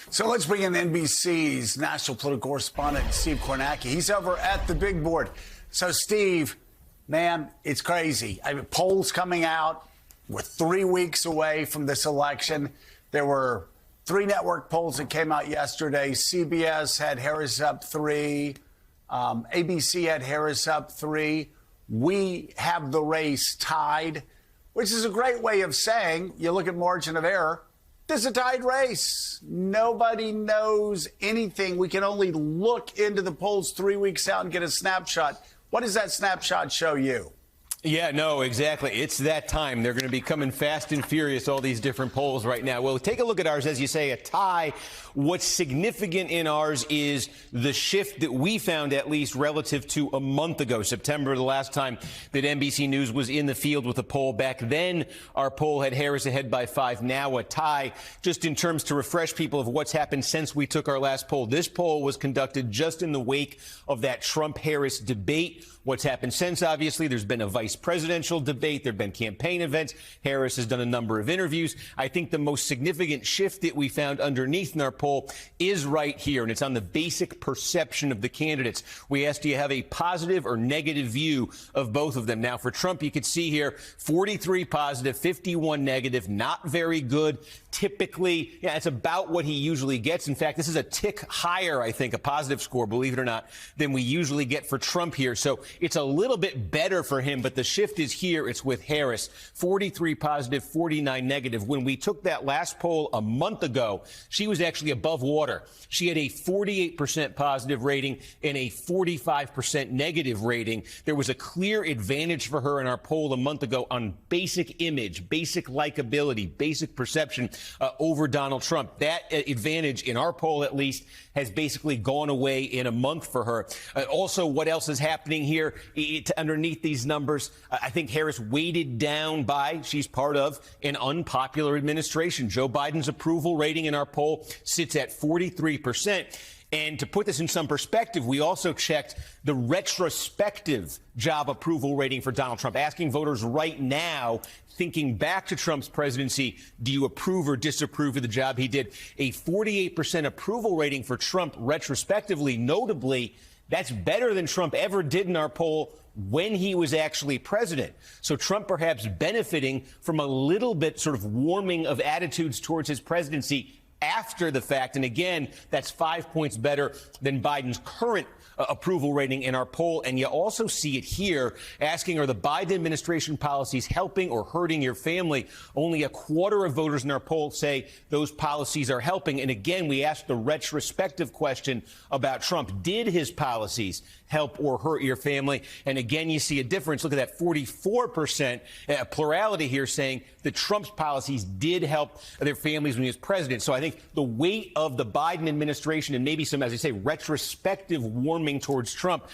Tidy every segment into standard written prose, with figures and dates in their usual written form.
So let's bring in NBC's national political correspondent, Steve Kornacki. He's over at the big board. So, Steve, man, it's crazy. Polls coming out. We're 3 weeks away from this election. There were 3 network polls that came out yesterday. CBS had Harris up 3. ABC had Harris up 3. We have the race tied, which is a great way of saying, you look at margin of error, there's a tied race. Nobody knows anything. We can only look into the polls 3 weeks out and get a snapshot. What does that snapshot show you? Yeah, no, exactly. It's that time. They're going to be coming fast and furious, all these different polls right now. Well, take a look at ours. As you say, a tie. What's significant in ours is the shift that we found, at least relative to a month ago, September, the last time that NBC News was in the field with a poll. Back then, our poll had Harris ahead by 5. Now a tie. Just in terms to refresh people of what's happened since we took our last poll. This poll was conducted just in the wake of that Trump-Harris debate. What's happened since, obviously, there's been a vice presidential debate. There have been campaign events. Harris has done a number of interviews. I think the most significant shift that we found underneath in our poll is right here, and it's on the basic perception of the candidates. We asked, do you have a positive or negative view of both of them? Now, for Trump, you could see here 43 positive, 51 negative, not very good. Typically, yeah, it's about what he usually gets. In fact, this is a tick higher, I think, a positive score, believe it or not, than we usually get for Trump here. So it's a little bit better for him, but the shift is here. It's with Harris, 43 positive, 49 negative. When we took that last poll a month ago, she was actually above water. She had a 48% positive rating and a 45% negative rating. There was a clear advantage for her in our poll a month ago on basic image, basic likability, basic perception over Donald Trump. That advantage, in our poll at least, has basically gone away in a month for her. Also, what else is happening here underneath these numbers? I think Harris weighted down by, she's part of, an unpopular administration. Joe Biden's approval rating in our poll sits at 43%. And to put this in some perspective, we also checked the retrospective job approval rating for Donald Trump, asking voters right now, thinking back to Trump's presidency, do you approve or disapprove of the job he did? A 48% approval rating for Trump retrospectively, notably, that's better than Trump ever did in our poll when he was actually president. So Trump perhaps benefiting from a little bit sort of warming of attitudes towards his presidency after the fact. And again, that's 5 points better than Biden's current approval rating in our poll. And you also see it here, asking, are the Biden administration policies helping or hurting your family? Only a quarter of voters in our poll say those policies are helping. And again, we asked the retrospective question about Trump. Did his policies help or hurt your family? And again, you see a difference. Look at that 44% plurality here saying that Trump's policies did help their families when he was president. So I think the weight of the Biden administration and maybe some, as I say, retrospective warming towards Trump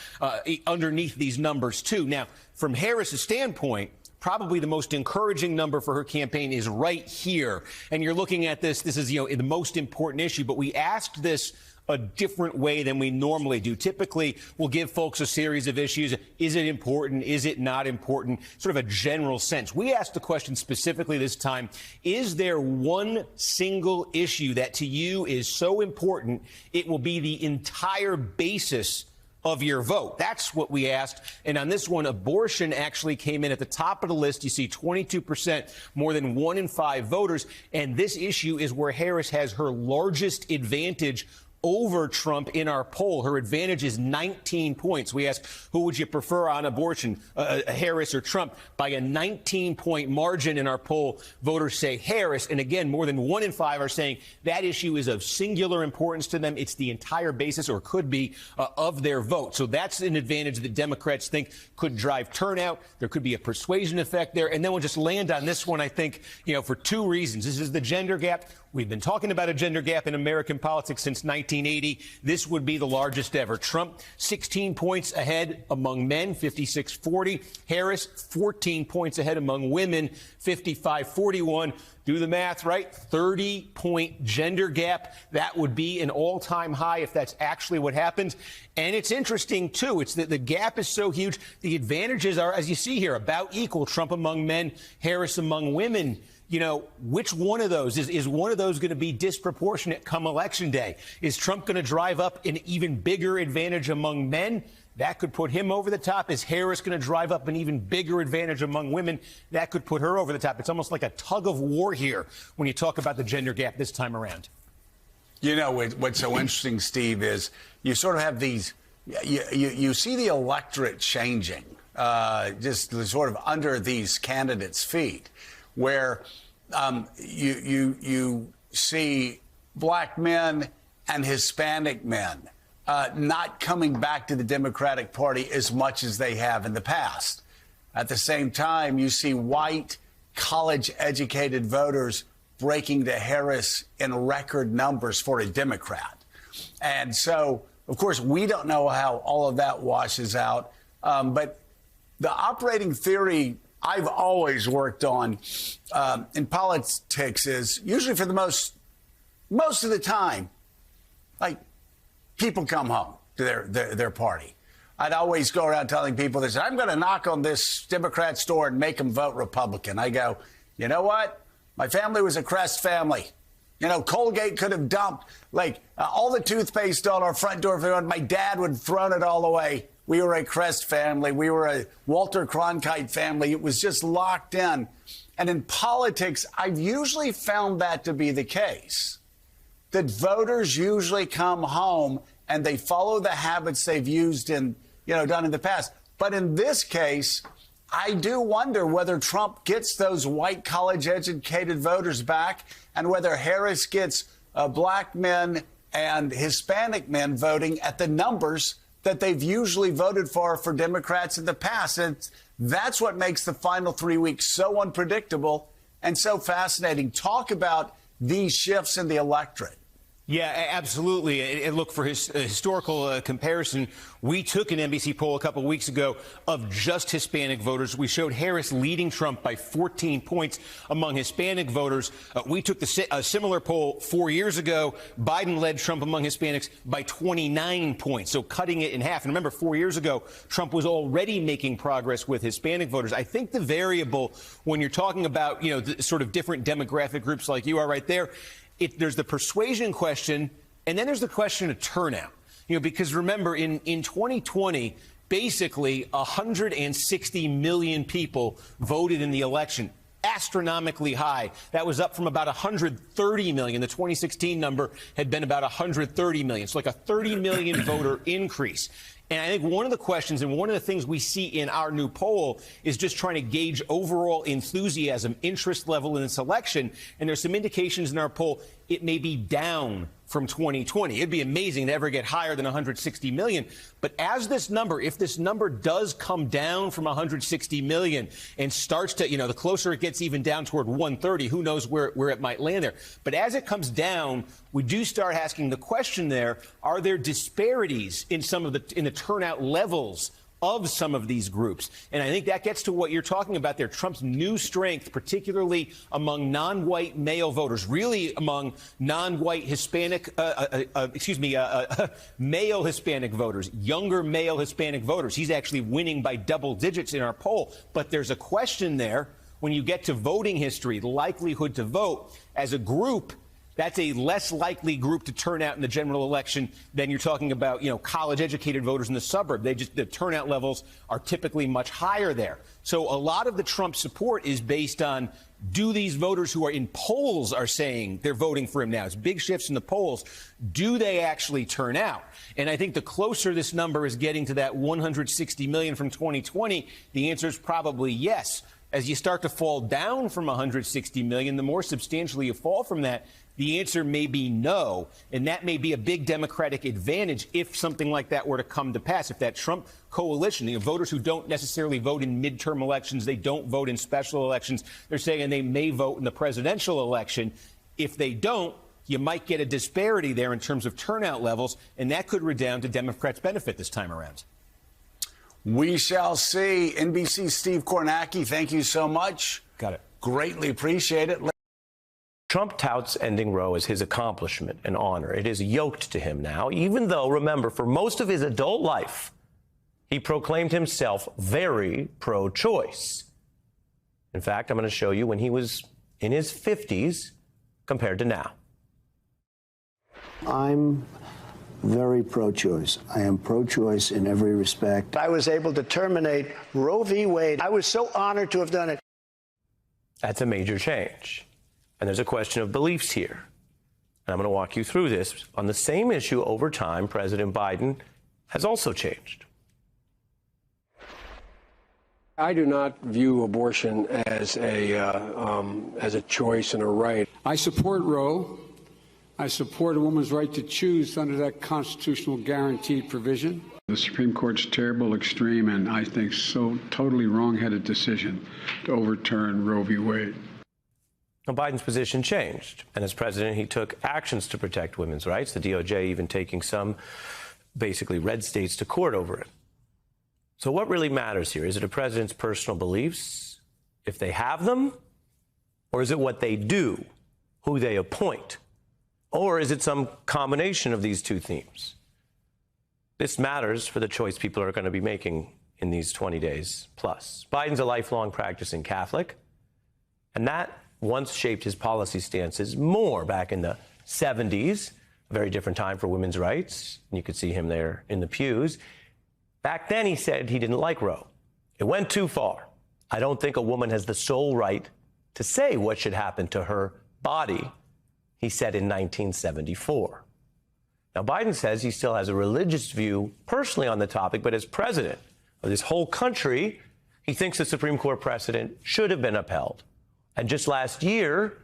underneath these numbers, too. Now, from Harris's standpoint, probably the most encouraging number for her campaign is right here. And you're looking at this. This is, the most important issue. But we asked this a different way than we normally do. Typically, we'll give folks a series of issues. Is it important? Is it not important? Sort of a general sense. We asked the question specifically this time, is there one single issue that to you is so important it will be the entire basis of your vote? That's what we asked. And on this one, abortion actually came in at the top of the list. You see 22%, more than 1 in 5 voters. And this issue is where Harris has her largest advantage over Trump in our poll. Her advantage is 19 points. We asked, who would you prefer on abortion, Harris or Trump? By a 19-point margin in our poll, voters say Harris. And again, more than 1 in 5 are saying that issue is of singular importance to them. It's the entire basis, or could be, of their vote. So that's an advantage that Democrats think could drive turnout. There could be a persuasion effect there. And then we'll just land on this one, I think, for 2 reasons. This is the gender gap. We've been talking about a gender gap in American politics since 1980. This would be the largest ever. Trump, 16 points ahead among men, 56-40. Harris, 14 points ahead among women, 55-41. Do the math, right? 30-point gender gap. That would be an all-time high if that's actually what happens. And it's interesting, too. It's that the gap is so huge. The advantages are, as you see here, about equal. Trump among men, Harris among women. which one of those is one of those going to be disproportionate come Election Day? Is Trump going to drive up an even bigger advantage among men? That could put him over the top. Is Harris going to drive up an even bigger advantage among women? That could put her over the top. It's almost like a tug of war here when you talk about the gender gap this time around. What's so interesting, Steve, is you sort of have these, you see the electorate changing just sort of under these candidates' feet, where you see black men and Hispanic men not coming back to the Democratic Party as much as they have in the past. At the same time, you see white, college-educated voters breaking to Harris in record numbers for a Democrat. And so, of course, we don't know how all of that washes out. But the operating theory I've always worked on in politics is usually for the most of the time, like, people come home to their party. I'd always go around telling people this, I'm going to knock on this Democrat's door and make them vote Republican. I go, you know what? My family was a Crest family. Colgate could have dumped all the toothpaste on our front door. My dad would have thrown it all away. We were a Crest family. We were a Walter Cronkite family. It was just locked in. And in politics, I've usually found that to be the case, that voters usually come home and they follow the habits they've used done in the past. But in this case, I do wonder whether Trump gets those white college-educated voters back and whether Harris gets black men and Hispanic men voting at the numbers that they've usually voted for Democrats in the past. And that's what makes the final 3 weeks so unpredictable and so fascinating. Talk about these shifts in the electorate. Yeah, absolutely. And look, for his historical comparison, we took an NBC poll a couple of weeks ago of just Hispanic voters. We showed Harris leading Trump by 14 points among Hispanic voters. We took a similar poll 4 years ago. Biden led Trump among Hispanics by 29 points, so cutting it in half. And remember, 4 years ago, Trump was already making progress with Hispanic voters. I think the variable when you're talking about, the sort of different demographic groups like you are right there, there's the persuasion question, and then there's the question of turnout. Because remember, in 2020, basically 160 million people voted in the election. Astronomically high. That was up from about 130 million. The 2016 number had been about 130 million. So like a 30 million voter increase. And I think one of the questions and one of the things we see in our new poll is just trying to gauge overall enthusiasm, interest level in this election. And there's some indications in our poll it may be down from 2020. It'd be amazing to ever get higher than 160 million. But as this number, if this number does come down from 160 million and starts to, the closer it gets even down toward 130, who knows where it might land there. But as it comes down, we do start asking the question there, are there disparities in in the turnout levels of some of these groups? And I think that gets to what you're talking about there. Trump's new strength, particularly among non-white male voters, really among non-white Hispanic, male Hispanic voters, younger male Hispanic voters. He's actually winning by double digits in our poll. But there's a question there when you get to voting history, the likelihood to vote as a group. That's a less likely group to turn out in the general election than you're talking about, college-educated voters in the suburb. The turnout levels are typically much higher there. So a lot of the Trump support is based on, do these voters who are in polls are saying they're voting for him now? It's big shifts in the polls. Do they actually turn out? And I think the closer this number is getting to that 160 million from 2020, the answer is probably yes. As you start to fall down from 160 million, the more substantially you fall from that, the answer may be no, and that may be a big Democratic advantage if something like that were to come to pass. If that Trump coalition, voters who don't necessarily vote in midterm elections, they don't vote in special elections, they're saying they may vote in the presidential election. If they don't, you might get a disparity there in terms of turnout levels, and that could redound to Democrats' benefit this time around. We shall see. NBC's Steve Kornacki, thank you so much. Got it. Greatly appreciate it. Trump touts ending Roe as his accomplishment and honor. It is yoked to him now, even though, remember, for most of his adult life, he proclaimed himself very pro-choice. In fact, I'm going to show you when he was in his 50s compared to now. I'm very pro-choice. I am pro-choice in every respect. I was able to terminate Roe v. Wade. I was so honored to have done it. That's a major change. And there's a question of beliefs here. And I'm going to walk you through this. On the same issue over time, President Biden has also changed. I do not view abortion as a choice and a right. I support Roe. I support a woman's right to choose under that constitutional guaranteed provision. The Supreme Court's terrible, extreme, and I think so totally wrong-headed decision to overturn Roe v. Wade. Now, Biden's position changed. And as president, he took actions to protect women's rights, the DOJ even taking some basically red states to court over it. So what really matters here? Is it a president's personal beliefs, if they have them? Or is it what they do, who they appoint? Or is it some combination of these two themes? This matters for the choice people are going to be making in these 20 days plus. Biden's a lifelong practicing Catholic, and that once shaped his policy stances more back in the 70s, a very different time for women's rights. You could see him there in the pews. Back then, he said he didn't like Roe. It went too far. I don't think a woman has the sole right to say what should happen to her body, he said in 1974. Now, Biden says he still has a religious view personally on the topic, but as president of this whole country, he thinks the Supreme Court precedent should have been upheld. And just last year,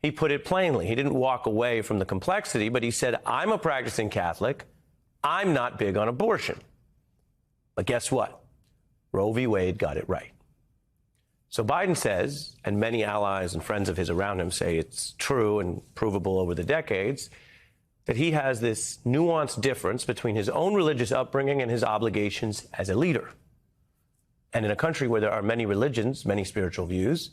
he put it plainly. He didn't walk away from the complexity, but he said, I'm a practicing Catholic. I'm not big on abortion. But guess what? Roe v. Wade got it right. So Biden says, and many allies and friends of his around him say it's true and provable over the decades, that he has this nuanced difference between his own religious upbringing and his obligations as a leader. And in a country where there are many religions, many spiritual views,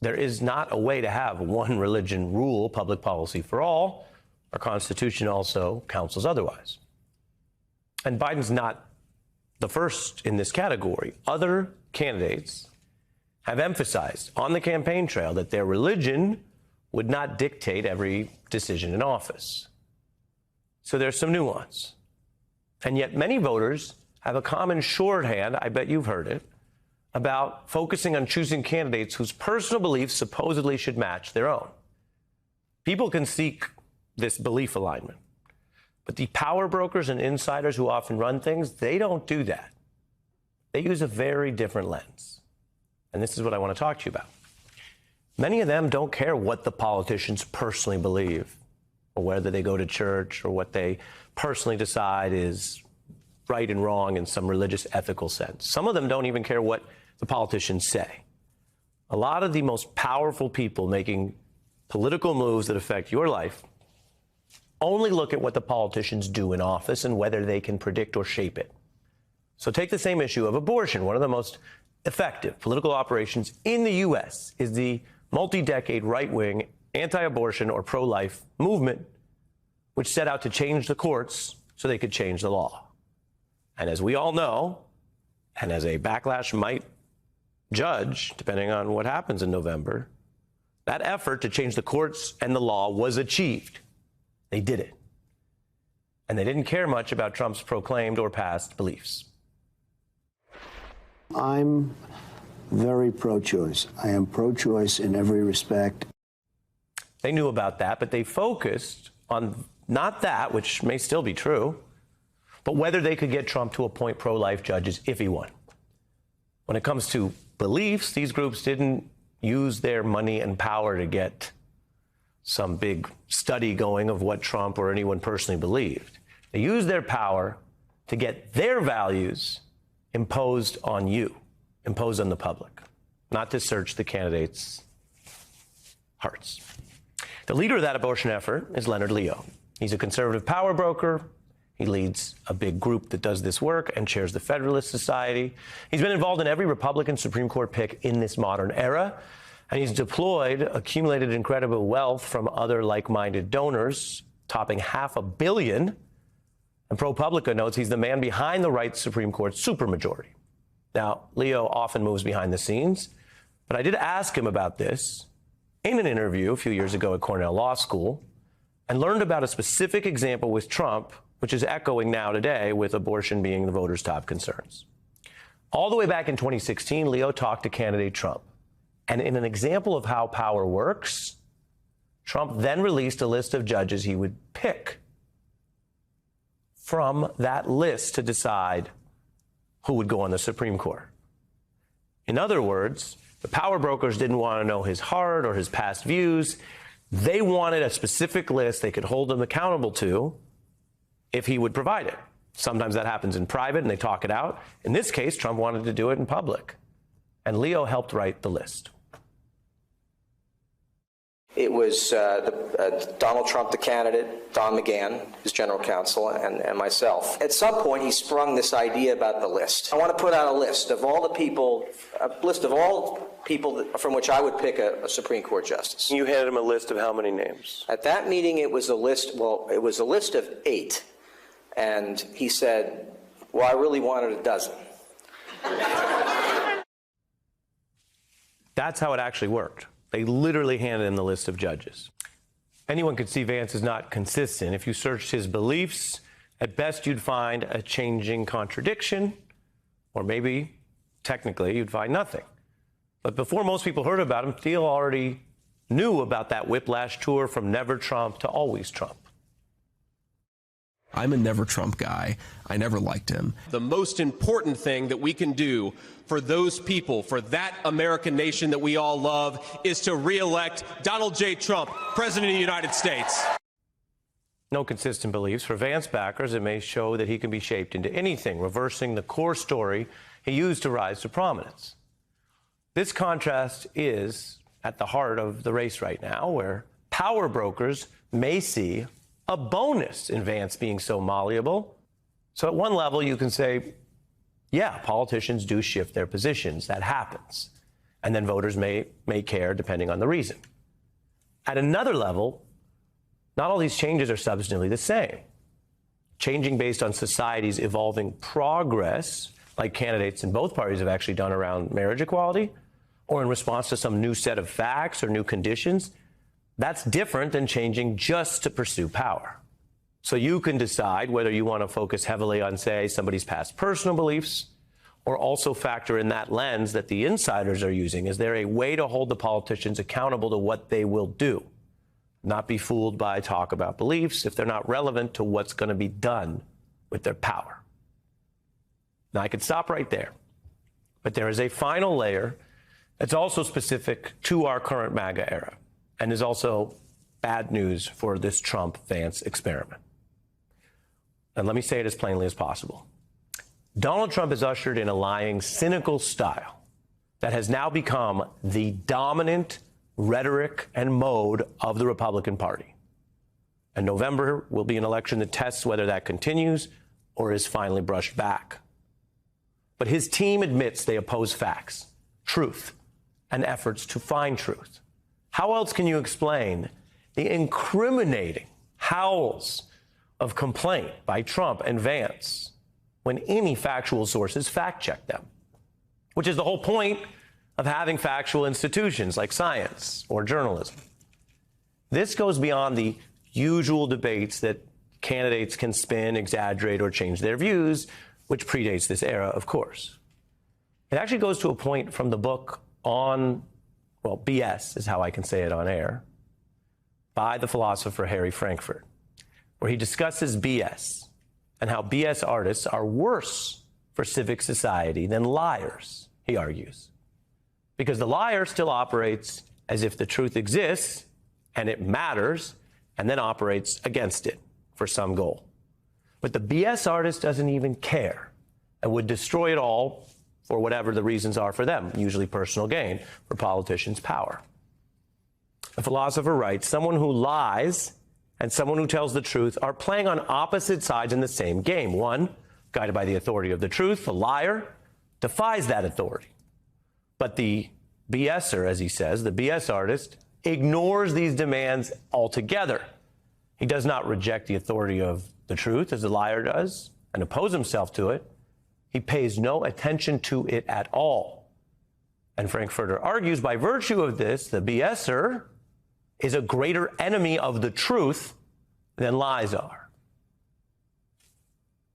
there is not a way to have one religion rule public policy for all. Our Constitution also counsels otherwise. And Biden's not the first in this category. Other candidates have emphasized on the campaign trail that their religion would not dictate every decision in office. So there's some nuance. And yet many voters have a common shorthand, I bet you've heard it, about focusing on choosing candidates whose personal beliefs supposedly should match their own. People can seek this belief alignment, but the power brokers and insiders who often run things, they don't do that. They use a very different lens. And this is what I want to talk to you about. Many of them don't care what the politicians personally believe, or whether they go to church, or what they personally decide is right and wrong in some religious ethical sense. Some of them don't even care what the politicians say. A lot of the most powerful people making political moves that affect your life only look at what the politicians do in office and whether they can predict or shape it. So take the same issue of abortion. One of the most effective political operations in the U.S. is the multi-decade right-wing anti-abortion or pro-life movement, which set out to change the courts so they could change the law. And as we all know, and as a backlash might judge, depending on what happens in November, that effort to change the courts and the law was achieved. They did it. And they didn't care much about Trump's proclaimed or past beliefs. I'm very pro-choice. I am pro-choice in every respect. They knew about that, but they focused on not that, which may still be true, but whether they could get Trump to appoint pro-life judges if he won. When it comes to beliefs, these groups didn't use their money and power to get some big study going of what Trump or anyone personally believed. They used their power to get their values imposed on you, imposed on the public, not to search the candidates' hearts. The leader of that abortion effort is Leonard Leo. He's a conservative power broker. He leads a big group that does this work and chairs the Federalist Society. He's been involved in every Republican Supreme Court pick in this modern era, and he's accumulated incredible wealth from other like-minded donors, topping $500 million. And ProPublica notes he's the man behind the right Supreme Court supermajority. Now, Leo often moves behind the scenes, but I did ask him about this, in an interview a few years ago at Cornell Law School and learned about a specific example with Trump, which is echoing now today with abortion being the voters' top concerns. All the way back in 2016, Leo talked to candidate Trump. And in an example of how power works, Trump then released a list of judges he would pick from that list to decide who would go on the Supreme Court. In other words, the power brokers didn't want to know his heart or his past views. They wanted a specific list they could hold him accountable to if he would provide it. Sometimes that happens in private and they talk it out. In this case, Trump wanted to do it in public. And Leo helped write the list. It was Donald Trump, the candidate, Don McGahn, his general counsel, and myself. At some point, he sprung this idea about the list. I want to put out a list of all people from which I would pick a Supreme Court justice. You handed him a list of how many names? At that meeting, it was a list. Well, it was a list of 8, and he said, "Well, I really wanted a dozen." That's how it actually worked. They literally handed him the list of judges. Anyone could see Vance is not consistent. If you searched his beliefs, at best you'd find a changing contradiction, or maybe, technically, you'd find nothing. But before most people heard about him, Thiel already knew about that whiplash tour from never Trump to always Trump. I'm a never Trump guy. I never liked him. The most important thing that we can do for those people, for that American nation that we all love, is to re-elect Donald J. Trump, President of the United States. No consistent beliefs. For Vance backers, it may show that he can be shaped into anything, reversing the core story he used to rise to prominence. This contrast is at the heart of the race right now, where power brokers may see a bonus in Vance being so malleable. So at one level, you can say, yeah, politicians do shift their positions. That happens. And then voters may care depending on the reason. At another level, not all these changes are substantively the same. Changing based on society's evolving progress, like candidates in both parties have actually done around marriage equality, or in response to some new set of facts or new conditions, that's different than changing just to pursue power. So you can decide whether you want to focus heavily on, say, somebody's past personal beliefs, or also factor in that lens that the insiders are using. Is there a way to hold the politicians accountable to what they will do? Not be fooled by talk about beliefs if they're not relevant to what's going to be done with their power. Now, I could stop right there. But there is a final layer that's also specific to our current MAGA era, and is also bad news for this Trump-Vance experiment. And let me say it as plainly as possible. Donald Trump has ushered in a lying, cynical style that has now become the dominant rhetoric and mode of the Republican Party. And November will be an election that tests whether that continues or is finally brushed back. But his team admits they oppose facts, truth, and efforts to find truth. How else can you explain the incriminating howls of complaint by Trump and Vance when any factual sources fact-check them? Which is the whole point of having factual institutions like science or journalism. This goes beyond the usual debates that candidates can spin, exaggerate, or change their views, which predates this era, of course. It actually goes to a point from the book on, well, BS is how I can say it on air, by the philosopher Harry Frankfurt, where he discusses BS and how BS artists are worse for civic society than liars, he argues. Because the liar still operates as if the truth exists and it matters, and then operates against it for some goal. But the BS artist doesn't even care and would destroy it all for whatever the reasons are for them, usually personal gain, for politicians' power. The philosopher writes, someone who lies and someone who tells the truth are playing on opposite sides in the same game. One, guided by the authority of the truth, the liar defies that authority. But the BSer, as he says, the BS artist, ignores these demands altogether. He does not reject the authority of the truth, as the liar does, and oppose himself to it. He pays no attention to it at all. And Frankfurter argues by virtue of this, the BSer is a greater enemy of the truth than lies are.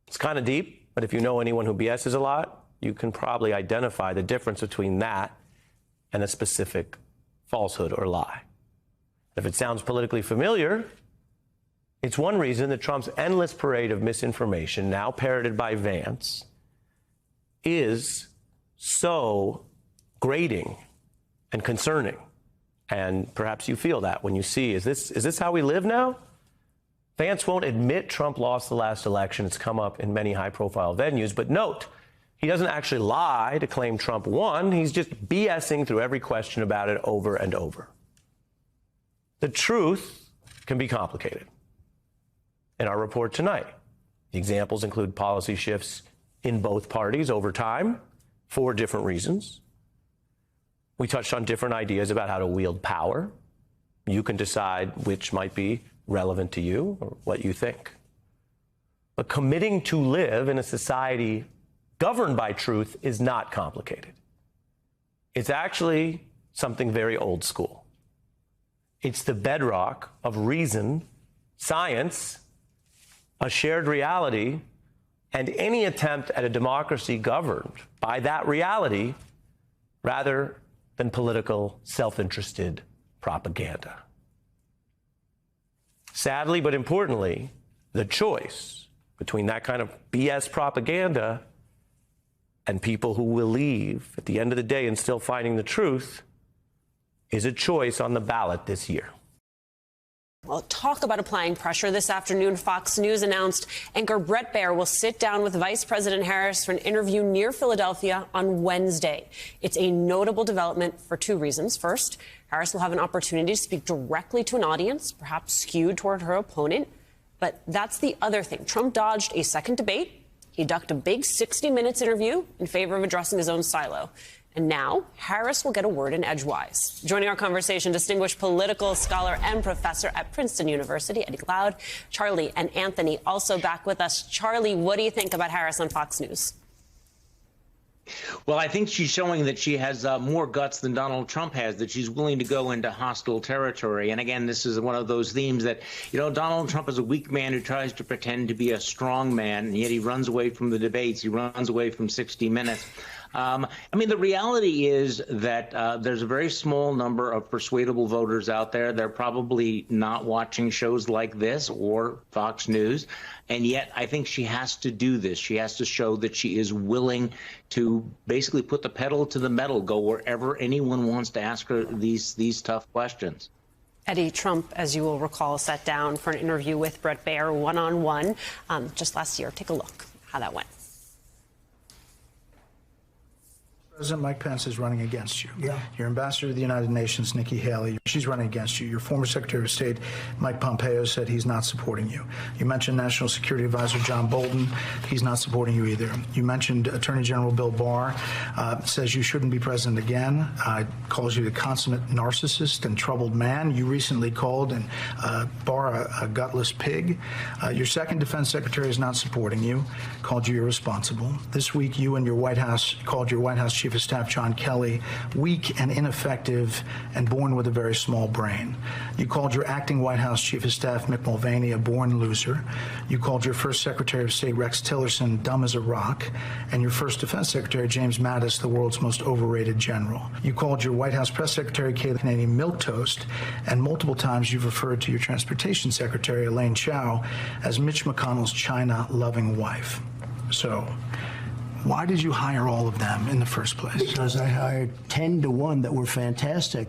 It's kind of deep, but if you know anyone who BSes a lot, you can probably identify the difference between that and a specific falsehood or lie. If it sounds politically familiar, it's one reason that Trump's endless parade of misinformation, now parroted by Vance, is so grating and concerning. And perhaps you feel that when you see, is this how we live now? Vance won't admit Trump lost the last election. It's come up in many high-profile venues. But note, he doesn't actually lie to claim Trump won. He's just BSing through every question about it over and over. The truth can be complicated. In our report tonight, the examples include policy shifts in both parties over time for different reasons. We touched on different ideas about how to wield power. You can decide which might be relevant to you or what you think. But committing to live in a society governed by truth is not complicated. It's actually something very old school. It's the bedrock of reason, science, a shared reality, and any attempt at a democracy governed by that reality rather than political, self-interested propaganda. Sadly, but importantly, the choice between that kind of BS propaganda and people who will leave at the end of the day and still finding the truth is a choice on the ballot this year. Well, talk about applying pressure. This afternoon, Fox News announced anchor Bret Baier will sit down with Vice President Harris for an interview near Philadelphia on Wednesday. It's a notable development for two reasons. First, Harris will have an opportunity to speak directly to an audience, perhaps skewed toward her opponent. But that's the other thing. Trump dodged a second debate. He ducked a big 60 Minutes interview in favor of addressing his own silo. And now, Harris will get a word in edgewise. Joining our conversation, distinguished political scholar and professor at Princeton University, Eddie Glaude, Charlie and Anthony also back with us. Charlie, what do you think about Harris on Fox News? Well, I think she's showing that she has more guts than Donald Trump has, that she's willing to go into hostile territory. And again, this is one of those themes that, you know, Donald Trump is a weak man who tries to pretend to be a strong man, and yet he runs away from the debates. He runs away from 60 Minutes. I mean, the reality is that there's a very small number of persuadable voters out there. They're probably not watching shows like this or Fox News. And yet I think she has to do this. She has to show that she is willing to basically put the pedal to the metal, go wherever anyone wants to ask her these tough questions. Eddie, Trump, as you will recall, sat down for an interview with Bret Baier one-on-one just last year. Take a look how that went. President Mike Pence is running against you. Yeah. Your ambassador to the United Nations, Nikki Haley, she's running against you. Your former Secretary of State, Mike Pompeo, said he's not supporting you. You mentioned National Security Advisor John Bolton. He's not supporting you either. You mentioned Attorney General Bill Barr, says you shouldn't be president again, calls you a consummate narcissist and troubled man. You recently called Barr a gutless pig. Your second defense secretary is not supporting you, called you irresponsible. This week, you and your White House called your White House Chief of Staff John Kelly weak and ineffective and born with a very small brain. You called your acting White House Chief of Staff Mick Mulvaney a born loser. You called your first Secretary of State Rex Tillerson dumb as a rock, and your first Defense Secretary James Mattis the world's most overrated general. You called your White House Press Secretary Kayleigh Canadian milquetoast, and multiple times you've referred to your Transportation Secretary Elaine Chao as Mitch McConnell's China-loving wife. So, why did you hire all of them in the first place? Because I hired 10 to 1 that were fantastic.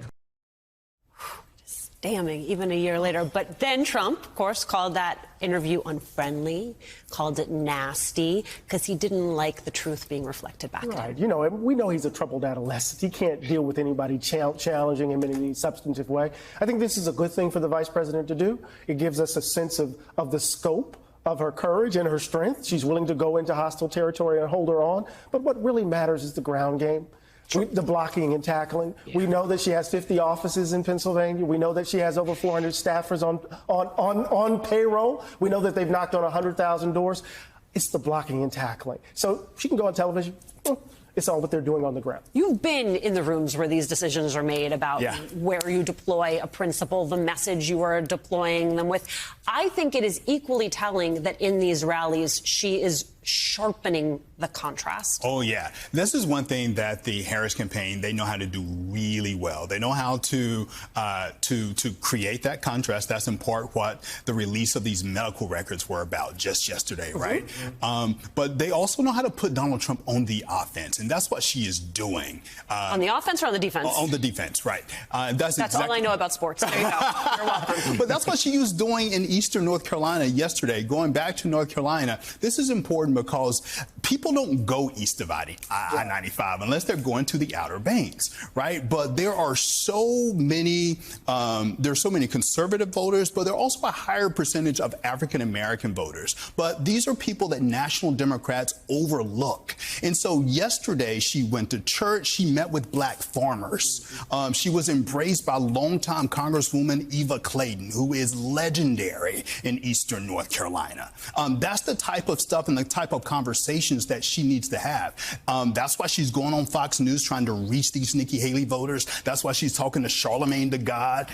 Damning, even a year later. But then Trump, of course, called that interview unfriendly, called it nasty, because he didn't like the truth being reflected back to him. You know, we know he's a troubled adolescent. He can't deal with anybody challenging him in any substantive way. I think this is a good thing for the vice president to do. It gives us a sense of the scope of her courage and her strength. She's willing to go into hostile territory and hold her on. But what really matters is the ground game. The blocking and tackling. Yeah. We know that she has 50 offices in Pennsylvania. We know that she has over 400 staffers on payroll. We know that they've knocked on 100,000 doors. It's the blocking and tackling. So she can go on television It's all what they're doing on the ground. You've been in the rooms where these decisions are made about where you deploy a principal, the message you are deploying them with. I think it is equally telling that in these rallies, she is sharpening the contrast. Oh, yeah. This is one thing that the Harris campaign, they know how to do really well. They know how to create that contrast. That's in part what the release of these medical records were about just yesterday, right? But they also know how to put Donald Trump on the offense, and that's what she is doing. On the offense or on the defense? On the defense, right. That's all I know about sports. There you go. You're welcome. But that's what she was doing in eastern North Carolina yesterday. Going back to North Carolina, this is important because people don't go east of I-95 unless they're going to the Outer Banks, right? But there are so many conservative voters, but there are also a higher percentage of African American voters. But these are people that national Democrats overlook. And so yesterday she went to church. She met with black farmers. She was embraced by longtime Congresswoman Eva Clayton, who is legendary in eastern North Carolina. That's the type of stuff and the type of conversations that she needs to have. That's why she's going on Fox News trying to reach these Nikki Haley voters. That's why she's talking to Charlamagne tha God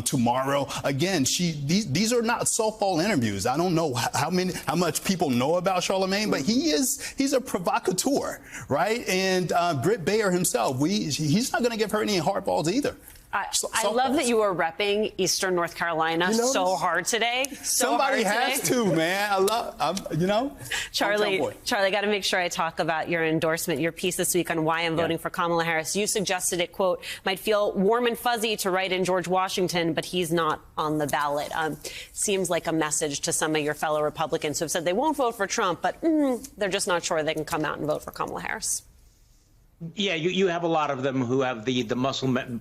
tomorrow. Again, these are not softball interviews. I don't know how much people know about Charlamagne, but he's a provocateur, right? And Britt Baer himself, he's not going to give her any hardballs either. I love that you are repping Eastern North Carolina so hard today. Somebody has to, man. Charlie, I got to make sure I talk about your endorsement, your piece this week on why I'm voting for Kamala Harris. You suggested it, quote, might feel warm and fuzzy to write in George Washington, but he's not on the ballot. Seems like a message to some of your fellow Republicans who have said they won't vote for Trump, but they're just not sure they can come out and vote for Kamala Harris. Yeah, you have a lot of them who have the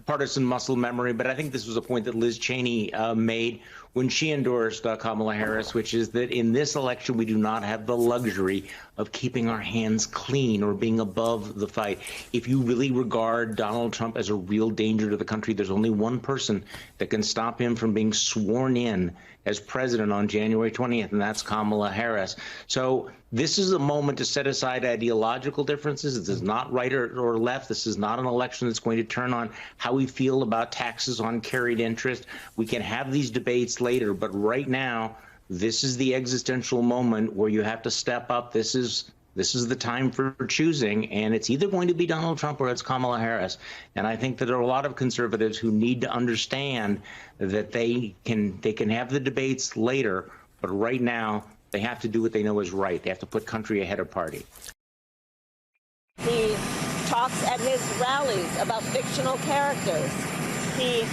partisan muscle memory, but I think this was a point that Liz Cheney made when she endorsed Kamala Harris, which is that in this election we do not have the luxury of keeping our hands clean or being above the fight. If you really regard Donald Trump as a real danger to the country, there's only one person that can stop him from being sworn in as president on January 20th, and that's Kamala Harris. So this is a moment to set aside ideological differences. This is not right or left. This is not an election that's going to turn on how we feel about taxes on carried interest. We can have these debates later, but right now, this is the existential moment where you have to step up. This is the time for choosing, and it's either going to be Donald Trump or it's Kamala Harris. And I think that there are a lot of conservatives who need to understand that they can have the debates later, but right now they have to do what they know is right. They have to put country ahead of party. He talks at his rallies about fictional characters. He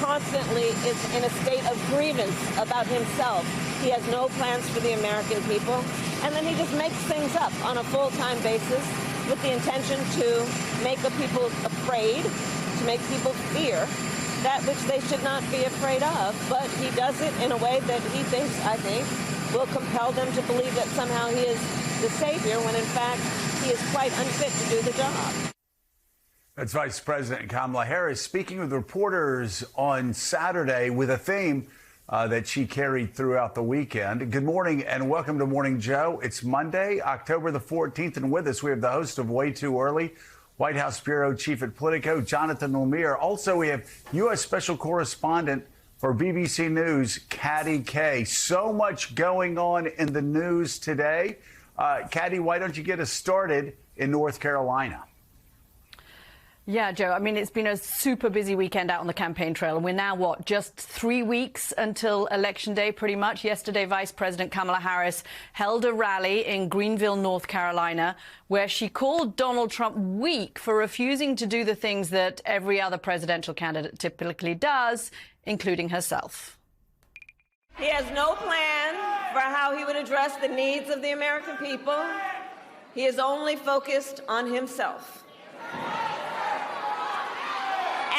constantly is in a state of grievance about himself. He has no plans for the American people. And then he just makes things up on a full-time basis with the intention to make the people afraid, to make people fear that which they should not be afraid of. But he does it in a way that he thinks, I think, will compel them to believe that somehow he is the savior, when in fact he is quite unfit to do the job. That's Vice President Kamala Harris speaking with reporters on Saturday with a theme that she carried throughout the weekend. Good morning and welcome to Morning Joe. It's Monday, October the 14th, and with us we have the host of Way Too Early, White House Bureau Chief at Politico, Jonathan Lemire. Also, we have U.S. Special Correspondent for BBC News, Katty Kay. So much going on in the news today. Katty, why don't you get us started in North Carolina? Yeah, Joe, I mean, it's been a super busy weekend out on the campaign trail. And we're now, just 3 weeks until Election Day, pretty much. Yesterday, Vice President Kamala Harris held a rally in Greenville, North Carolina, where she called Donald Trump weak for refusing to do the things that every other presidential candidate typically does, including herself. He has no plan for how he would address the needs of the American people. He is only focused on himself.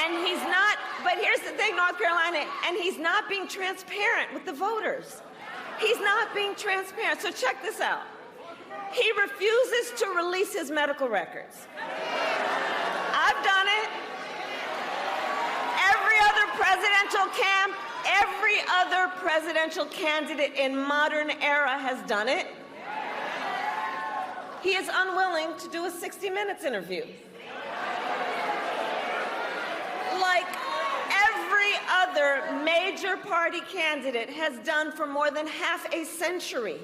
And he's not, but here's the thing, North Carolina, and he's not being transparent with the voters. He's not being transparent. So check this out. He refuses to release his medical records. I've done it. Every other presidential candidate in modern era has done it. he is unwilling to do a 60 Minutes interview. Like every other major party candidate has done for more than half a century.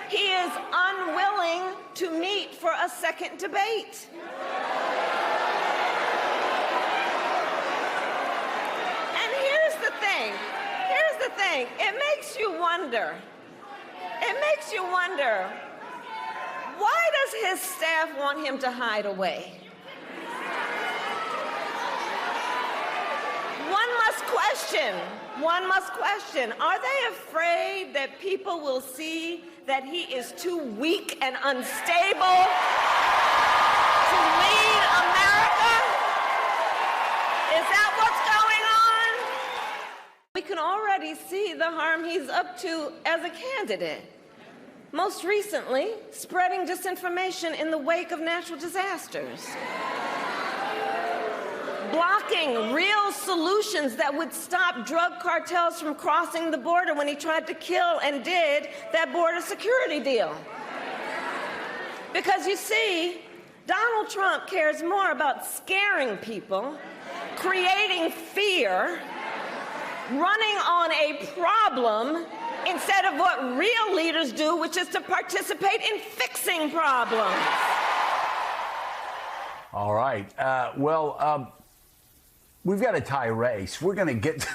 He is unwilling to meet for a second debate. And here's the thing. It makes you wonder. Why does his staff want him to hide away? One must question, are they afraid that people will see that he is too weak and unstable to lead America? Is that what's going on? We can already see the harm he's up to as a candidate. Most recently, spreading disinformation in the wake of natural disasters. Blocking real solutions that would stop drug cartels from crossing the border when he tried to kill and did that border security deal. Because you see, Donald Trump cares more about scaring people, creating fear, running on a problem, instead of what real leaders do, which is to participate in fixing problems. All right. We've got a tie race. We're going to get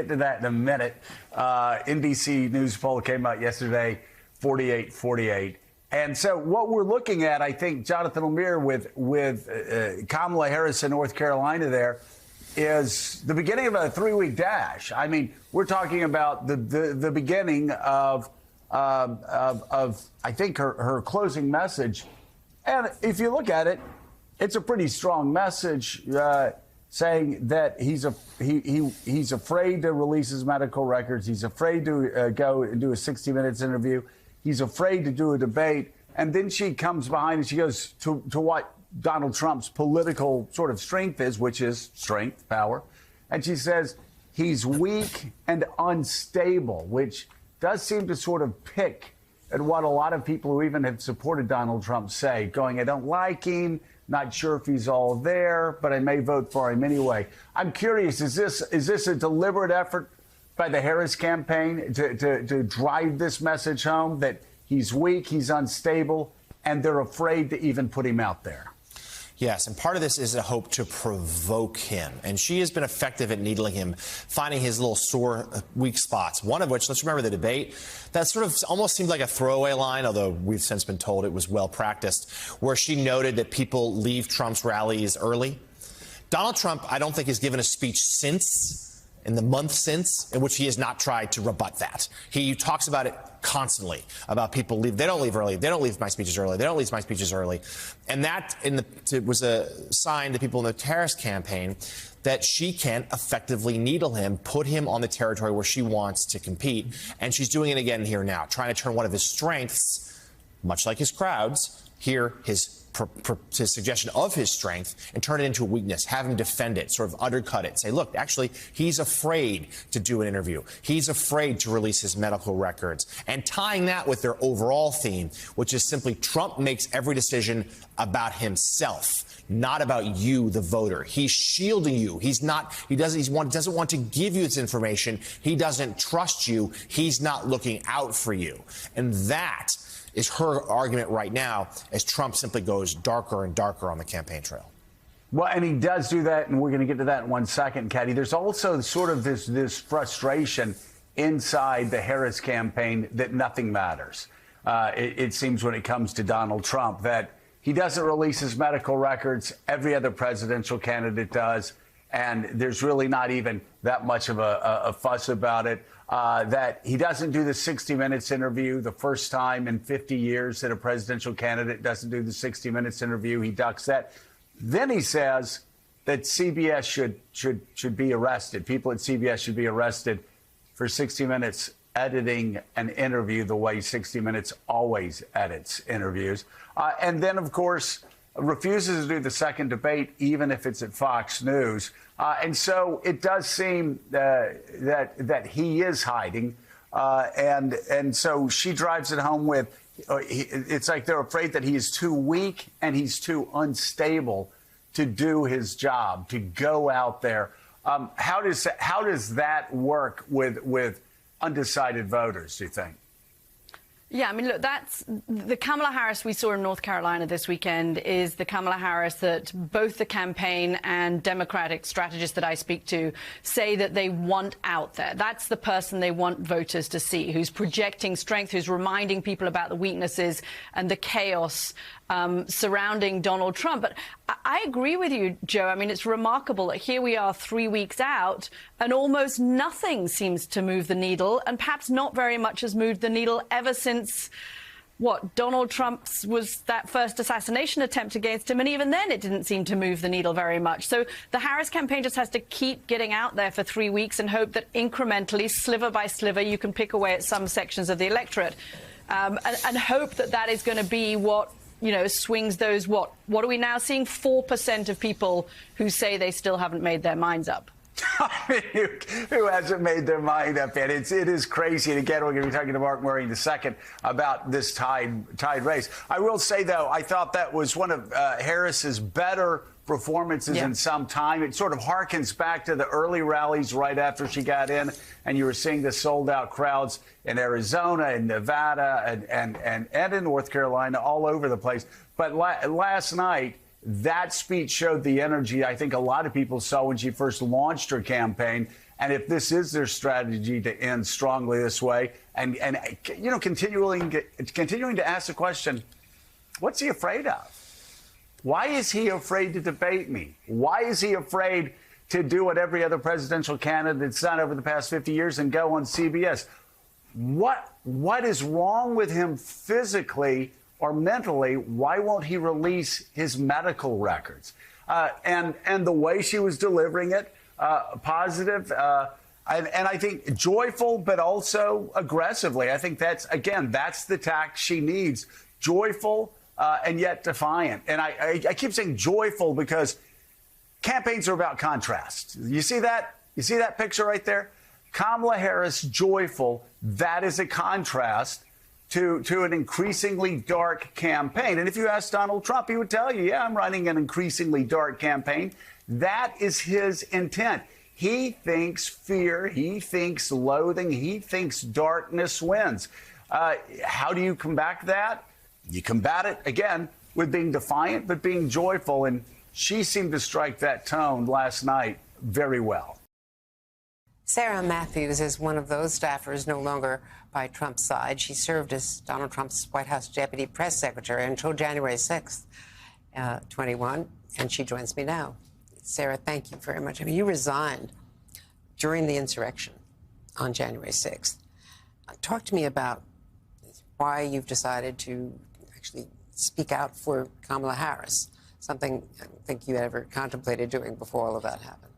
to that in a minute. NBC News poll came out yesterday, 48-48. And so what we're looking at, I think, Jonathan Lemire with Kamala Harris in North Carolina there, is the beginning of a 3-week dash. I mean, we're talking about the beginning of I think her closing message. And if you look at it, it's a pretty strong message. Saying that he's afraid to release his medical records. He's afraid to go and do a 60 Minutes interview. He's afraid to do a debate. And then she comes behind and she goes to what Donald Trump's political sort of strength is, which is strength, power. And she says he's weak and unstable, which does seem to sort of pick at what a lot of people who even have supported Donald Trump say, going, I don't like him. Not sure if he's all there, but I may vote for him anyway. I'm curious, is this a deliberate effort by the Harris campaign to drive this message home that he's weak, he's unstable, and they're afraid to even put him out there? Yes, and part of this is a hope to provoke him. And she has been effective at needling him, finding his little sore, weak spots. One of which, let's remember the debate, that sort of almost seemed like a throwaway line, although we've since been told it was well practiced, where she noted that people leave Trump's rallies early. Donald Trump, I don't think, has given a speech in the month since, in which he has not tried to rebut that. He talks about it constantly, about people leave. They don't leave early. They don't leave my speeches early. They don't leave my speeches early. And that it was a sign to people in the Harris campaign that she can effectively needle him, put him on the territory where she wants to compete. And she's doing it again here now, trying to turn one of his strengths, much like his crowds, his suggestion of his strength, and turn it into a weakness, have him defend it, sort of undercut it, say, look, actually, he's afraid to do an interview. He's afraid to release his medical records. And tying that with their overall theme, which is simply Trump makes every decision about himself, not about you, the voter. He's shielding you. He doesn't want to give you this information. He doesn't trust you. He's not looking out for you. And that is her argument right now as Trump simply goes darker and darker on the campaign trail. Well, and he does do that, and we're going to get to that in 1 second, Katie. There's also sort of this frustration inside the Harris campaign that nothing matters. It seems when it comes to Donald Trump that he doesn't release his medical records. Every other presidential candidate does. And there's really not even that much of a fuss about it. That he doesn't do the 60 Minutes interview, the first time in 50 years that a presidential candidate doesn't do the 60 Minutes interview. He ducks that. Then he says that CBS should be arrested. People at CBS should be arrested for 60 Minutes editing an interview the way 60 Minutes always edits interviews. And then, of course, refuses to do the second debate, even if it's at Fox News. And so it does seem that he is hiding. And so she drives it home with, it's like they're afraid that he's too weak and he's too unstable to do his job, to go out there. How does that work with undecided voters, do you think? Yeah, I mean, look, that's the Kamala Harris we saw in North Carolina this weekend is the Kamala Harris that both the campaign and Democratic strategists that I speak to say that they want out there. That's the person they want voters to see, who's projecting strength, who's reminding people about the weaknesses and the chaos surrounding Donald Trump. But I agree with you, Joe. I mean, it's remarkable that here we are 3 weeks out and almost nothing seems to move the needle, and perhaps not very much has moved the needle ever since Donald Trump's was that first assassination attempt against him, and even then it didn't seem to move the needle very much. So the Harris campaign just has to keep getting out there for 3 weeks and hope that incrementally, sliver by sliver, you can pick away at some sections of the electorate, and hope that that is going to be what swings those, what are we now seeing? 4% of people who say they still haven't made their minds up. I mean, who hasn't made their mind up yet? It is crazy. And again, we're going to be talking to Mark Murray in a second about this tied race. I will say, though, I thought that was one of Harris's better performances in some time. It sort of harkens back to the early rallies right after she got in, and you were seeing the sold-out crowds in Arizona and Nevada and in North Carolina, all over the place. But last night, that speech showed the energy I think a lot of people saw when she first launched her campaign. And if this is their strategy to end strongly this way, and continuing to ask the question, what's he afraid of? Why is he afraid to debate me? Why is he afraid to do what every other presidential candidate's done over the past 50 years and go on CBS? What is wrong with him physically or mentally? Why won't he release his medical records? And the way she was delivering it, positive, and I think joyful, but also aggressively. I think that's the tact she needs. Joyful, and yet defiant. And I keep saying joyful because campaigns are about contrast. You see that? You see that picture right there? Kamala Harris, joyful. That is a contrast to an increasingly dark campaign. And if you ask Donald Trump, he would tell you, yeah, I'm running an increasingly dark campaign. That is his intent. He thinks fear. He thinks loathing. He thinks darkness wins. How do you combat that? You combat it, again, with being defiant, but being joyful. And she seemed to strike that tone last night very well. Sarah Matthews is one of those staffers no longer by Trump's side. She served as Donald Trump's White House deputy press secretary until January 6th, 21, and she joins me now. Sarah, thank you very much. I mean, you resigned during the insurrection on January 6th. Talk to me about why you've decided to actually speak out for Kamala Harris, something I don't think you ever contemplated doing before all of that happened.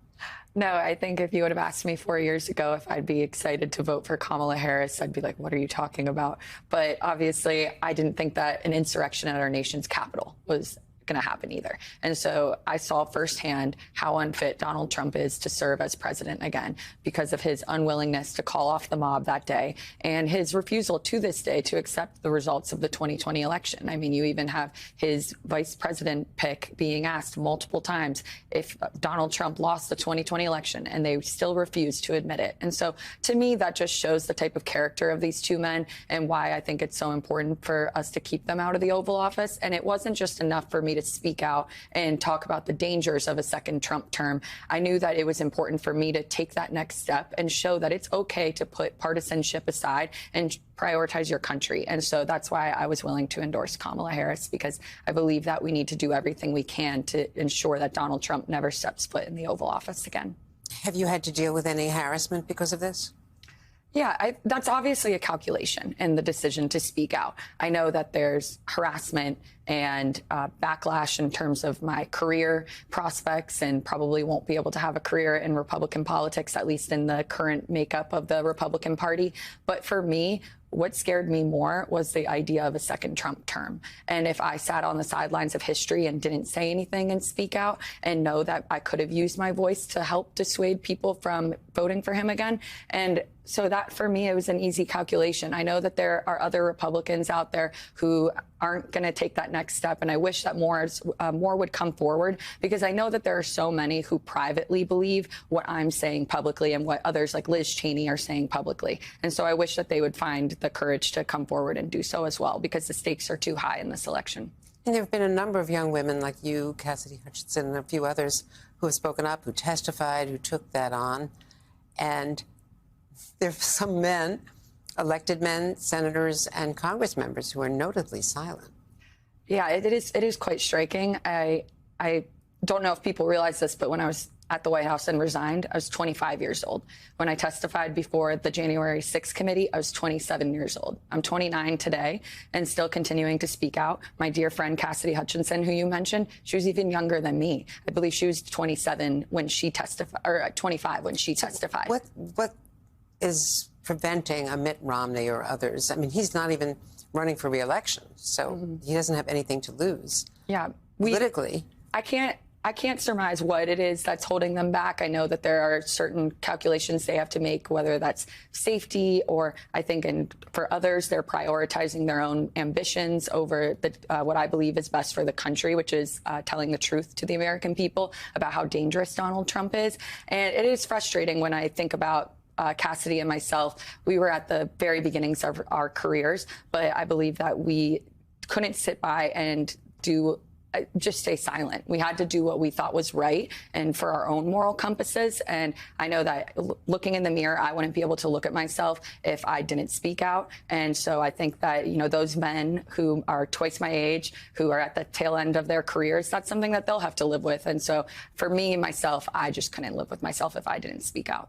No, I think if you would have asked me 4 years ago if I'd be excited to vote for Kamala Harris, I'd be like, what are you talking about? But obviously, I didn't think that an insurrection at our nation's capital was going to happen either. And so I saw firsthand how unfit Donald Trump is to serve as president again because of his unwillingness to call off the mob that day and his refusal to this day to accept the results of the 2020 election. I mean, you even have his vice president pick being asked multiple times if Donald Trump lost the 2020 election, and they still refuse to admit it. And so to me, that just shows the type of character of these two men and why I think it's so important for us to keep them out of the Oval Office. And it wasn't just enough for me to speak out and talk about the dangers of a second Trump term. I knew that it was important for me to take that next step and show that it's okay to put partisanship aside and prioritize your country. And so that's why I was willing to endorse Kamala Harris, because I believe that we need to do everything we can to ensure that Donald Trump never steps foot in the Oval Office again. Have you had to deal with any harassment because of this? Yeah, that's obviously a calculation in the decision to speak out. I know that there's harassment and backlash in terms of my career prospects, and probably won't be able to have a career in Republican politics, at least in the current makeup of the Republican Party. But for me, what scared me more was the idea of a second Trump term. And if I sat on the sidelines of history and didn't say anything and speak out and know that I could have used my voice to help dissuade people from voting for him again. And so that, for me, it was an easy calculation. I know that there are other Republicans out there who aren't going to take that next step. And I wish that more would come forward, because I know that there are so many who privately believe what I'm saying publicly and what others like Liz Cheney are saying publicly. And so I wish that they would find the courage to come forward and do so as well, because the stakes are too high in this election. And there have been a number of young women like you, Cassidy Hutchinson, and a few others who have spoken up, who testified, who took that on. And there are some men, elected men, senators and Congress members, who are notably silent. Yeah, it is quite striking. I don't know if people realize this, but when I was at the White House and resigned, I was 25 years old. When I testified before the January 6th committee, I was 27 years old. I'm 29 today and still continuing to speak out. My dear friend Cassidy Hutchinson, who you mentioned, she was even younger than me. I believe she was 27 when she testified, or 25 when she testified. What is preventing a Mitt Romney or others? I mean, he's not even running for re-election, so he doesn't have anything to lose. Yeah, politically. I can't surmise what it is that's holding them back. I know that there are certain calculations they have to make, whether that's safety or I think, and for others, they're prioritizing their own ambitions over what I believe is best for the country, which is telling the truth to the American people about how dangerous Donald Trump is. And it is frustrating when I think about Cassidy and myself. We were at the very beginnings of our careers, but I believe that we couldn't sit by and just stay silent. We had to do what we thought was right and for our own moral compasses. And I know that looking in the mirror, I wouldn't be able to look at myself if I didn't speak out. And so I think that, those men who are twice my age, who are at the tail end of their careers, that's something that they'll have to live with. And so for me, myself, I just couldn't live with myself if I didn't speak out.